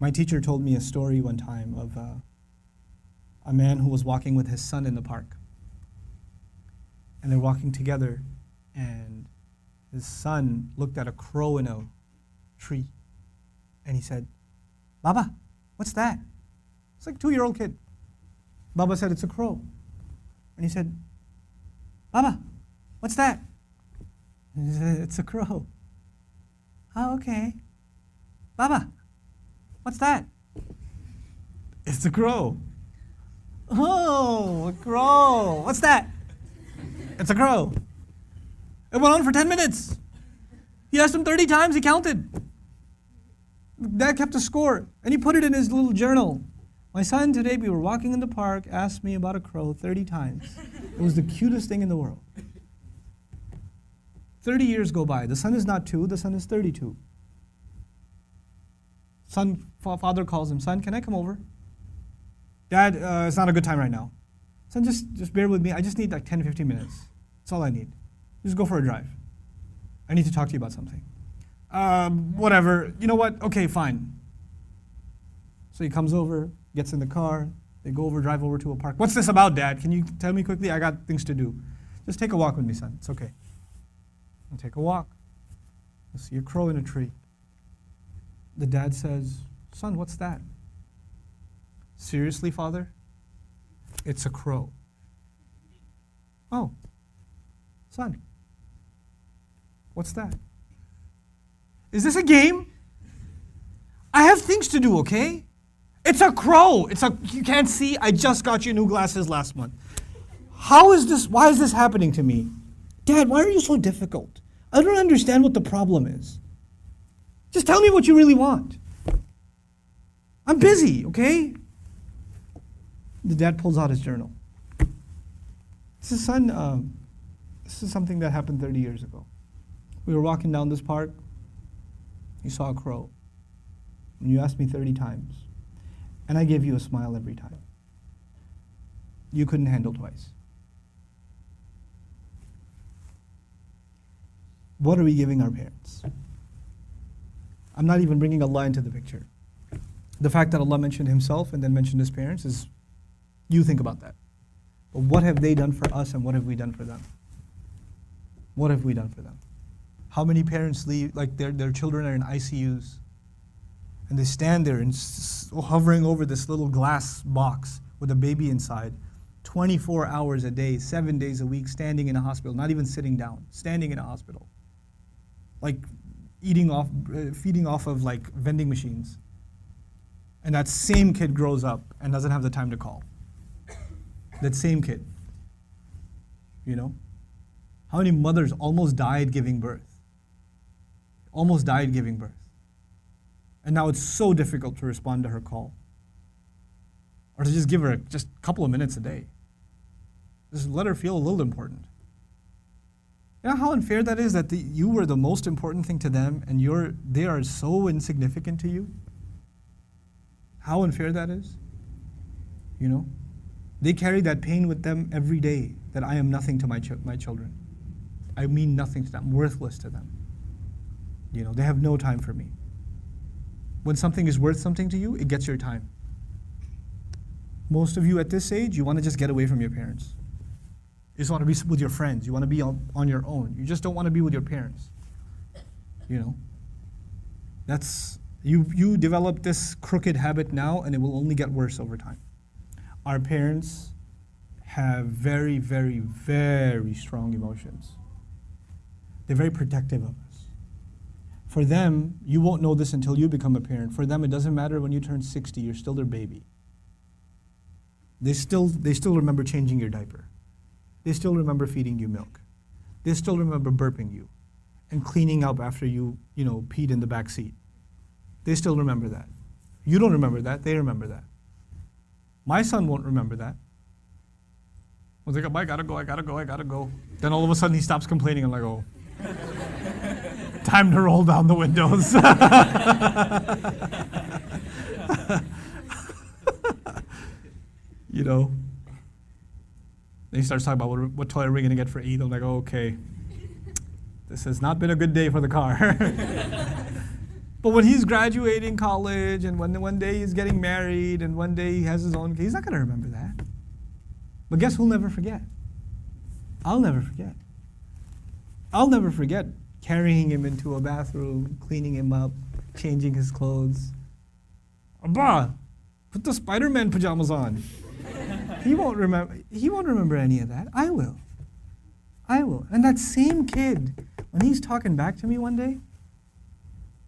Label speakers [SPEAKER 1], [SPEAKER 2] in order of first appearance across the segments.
[SPEAKER 1] My teacher told me a story one time of a man who was walking with his son in the park. And they're walking together, and his son looked at a crow in a tree. And he said, "Baba, what's that?" It's like a 2-year-old kid. Baba said, "It's a crow." And he said, "Baba, what's that?" And he said, "It's a crow." "Oh, okay." "Baba, what's that?" "It's a crow." "Oh, a crow. What's that?" "It's a crow." It went on for 10 minutes. He asked him 30 times, he counted. Dad kept a score, and he put it in his little journal. "My son, today we were walking in the park, asked me about a crow 30 times. It was the cutest thing in the world." 30 years go by. The son is not 2, the son is 32. Father calls him, "Son, can I come over?" "Dad, it's not a good time right now." "Son, just bear with me. I just need like 10, 15 minutes. That's all I need. Just go for a drive. I need to talk to you about something." Whatever. You know what? Okay, fine." So he comes over, gets in the car. They go over, drive over to a park. "What's this about, Dad? Can you tell me quickly? I got things to do." "Just take a walk with me, son. It's okay." I'll take a walk. You'll see a crow in a tree. The dad says, "Son, what's that?" "Seriously, Father? It's a crow." "Oh, son, what's that?" "Is this a game? I have things to do, okay? It's a crow. You can't see? I just got you new glasses last month. Why is this happening to me? Dad, why are you so difficult? I don't understand what the problem is. Just tell me what you really want. I'm busy, okay?" The dad pulls out his journal. This is something that happened 30 years ago. We were walking down this park. You saw a crow. And you asked me 30 times. And I gave you a smile every time. You couldn't handle twice. What are we giving our parents? I'm not even bringing Allah into the picture. The fact that Allah mentioned Himself and then mentioned His parents is, you think about that. But what have they done for us and what have we done for them? What have we done for them? How many parents leave, like their children are in ICUs and they stand there and hovering over this little glass box with a baby inside, 24 hours a day, 7 days a week, standing in a hospital, not even sitting down, standing in a hospital. Like feeding off of like vending machines. And that same kid grows up and doesn't have the time to call. That same kid. You know? How many mothers almost died giving birth? Almost died giving birth. And now it's so difficult to respond to her call. Or to just give her just a couple of minutes a day. Just let her feel a little important. You know how unfair that is, that you were the most important thing to them and they are so insignificant to you? How unfair that is? You know? They carry that pain with them every day, that I am nothing to my children. I mean nothing to them, I'm worthless to them. You know, they have no time for me. When something is worth something to you, it gets your time. Most of you at this age, you want to just get away from your parents. You just want to be with your friends. You want to be on your own. You just don't want to be with your parents. You know? You develop this crooked habit now, and it will only get worse over time. Our parents have very, very, very strong emotions. They're very protective of us. For them, you won't know this until you become a parent. For them, it doesn't matter when you turn 60, you're still their baby. They still remember changing your diaper. They still remember feeding you milk. They still remember burping you and cleaning up after you peed in the back seat. They still remember that. You don't remember that, they remember that. My son won't remember that. I was like, I gotta go. Then all of a sudden he stops complaining. I'm like, oh, time to roll down the windows. You know. Then he starts talking about what toy are we gonna get for Eid. I'm like, oh, okay. This has not been a good day for the car. But when he's graduating college and when one day he's getting married and one day he has his own, he's not going to remember that. But guess who'll never forget? I'll never forget. I'll never forget carrying him into a bathroom, cleaning him up, changing his clothes. Abba, put the Spider-Man pajamas on. He won't remember any of that. I will. I will. And that same kid, when he's talking back to me one day,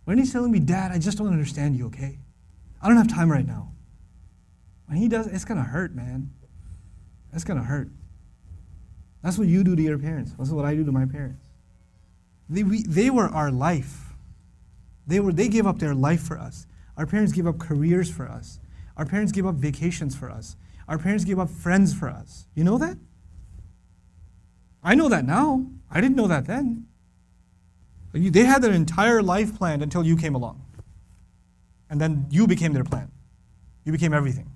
[SPEAKER 1] when he's telling me, Dad, I just don't understand you, okay? I don't have time right now. When he does, it's gonna hurt, man. It's gonna hurt. That's what you do to your parents. That's what I do to my parents. They were our life. They gave up their life for us. Our parents gave up careers for us. Our parents gave up vacations for us. Our parents gave up friends for us. You know that? I know that now. I didn't know that then. They had their entire life planned until you came along. And then you became their plan. You became everything.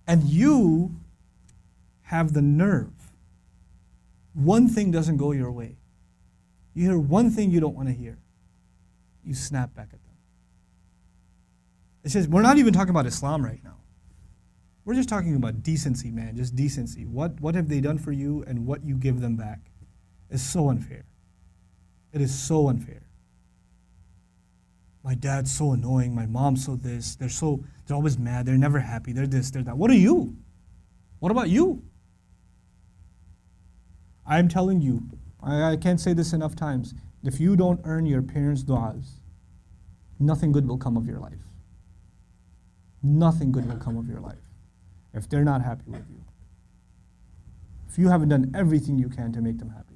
[SPEAKER 1] And you have the nerve. One thing doesn't go your way. You hear one thing you don't want to hear. You snap back at them. It says, we're not even talking about Islam right now. We're just talking about decency, man, just decency. What have they done for you and what you give them back is so unfair. It is so unfair. My dad's so annoying, my mom's so this, they're always mad, they're never happy, they're this, they're that. What are you? What about you? I'm telling you, I can't say this enough times, if you don't earn your parents' du'as, nothing good will come of your life. Nothing good will come of your life if they're not happy with you. If you haven't done everything you can to make them happy.